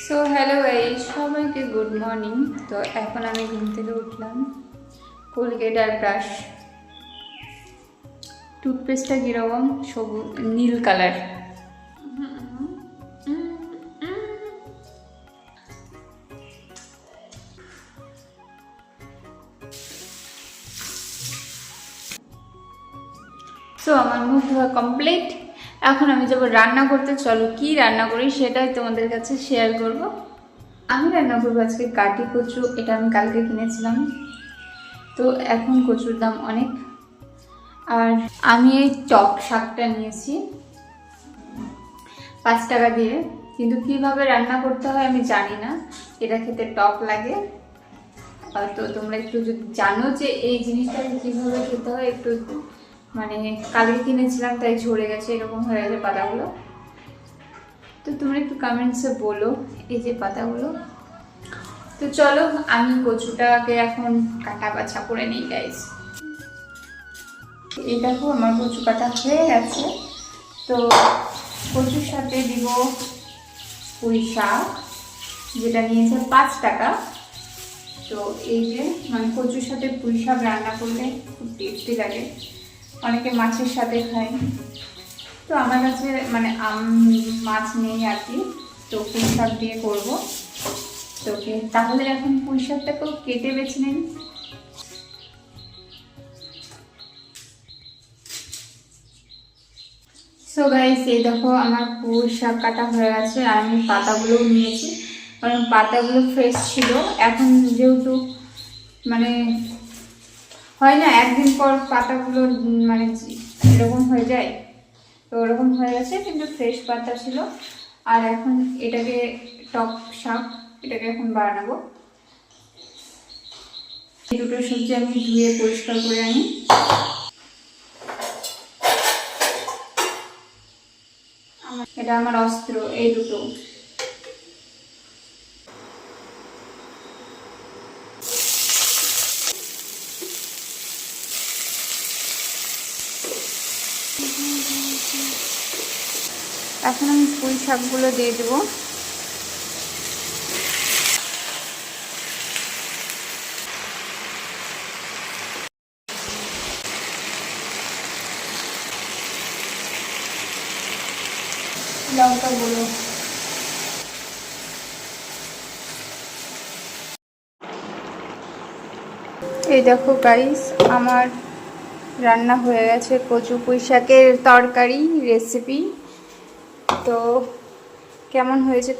So hello guys, সবাইকে good morning. তো এখন আমি ঘুম থেকে উঠলাম। কোলগেট আর ব্রাশ, টুথপেস্টটা কীরকম সবুজ নীল কালার। সো আমার মুখ ধোয়া কমপ্লিট। এখন আমি যাবো রান্না করতে। চলো কি রান্না করি সেটাই তোমাদের কাছে শেয়ার করব। আমি রান্না করবো আজকে কাটি কচু। এটা আমি কালকে কিনেছিলাম, তো এখন কচুর দাম অনেক। আর আমি এই টক শাকটা নিয়েছি 5 টাকা দিয়ে, কিন্তু কিভাবে রান্না করতে হয় আমি জানি না। এটা খেতে টক লাগে। তো তোমরা একটু যদি জানো যে এই জিনিসটা কিভাবে খেতে হয়, একটু মানে কালকে কিনেছিলাম তাই ঝরে গেছে, এরকম হয়ে গেছে পাতাগুলো। তো তোমরা একটু কমেন্টসে বলো এই যে পাতাগুলো। তো চলো আমি কচুটাকে এখন কাটা বাছা করে নিই গাইস। এই দেখো আমার কচু কাটা হয়ে গেছে। তো কচুর সাথে দিব পুঁই শাক, যেটা নিয়েছে 5 টাকা। তো এই যে মানে কচুর সাথে পুঁই শাক রান্না করলে খুব টেস্টি লাগে। অনেকে মাছের সাথে খায়, তো আমার কাছে মানে মাছ নেই আর কি, তো পুঁই শাক দিয়ে করবো। তো তাহলে এখন পুঁই শাকটাকেও কেটে বেছে নিন। সো গাইস, এই দেখো আমার পুঁই শাক কাটা হয়ে গেছে আর আমি পাতাগুলোও নিয়েছি, কারণ পাতাগুলো ফ্রেশ ছিল। এখন যেহেতু মানে হয় না একদিন পর পাতাগুলো মানে এরকম হয়ে যায়, তো ওরকম হয়ে গেছে, কিন্তু ফ্রেশ পাতা ছিল। আর এখন এটাকে টক শাক, এটাকে এখন বানাবো। এই দুটো সবজি আমি ধুয়ে পরিষ্কার করে আনি। এটা আমার অস্ত্র, এই দুটো। এখন আমি পুঁই শাকগুলো দিয়ে দেবো। লঙ্কা গুঁড়ো, এই দেখো গাইস আমার রান্না হয়ে গেছে কচু পুঁই শাকের তরকারি রেসিপি। তো কেমন হয়েছে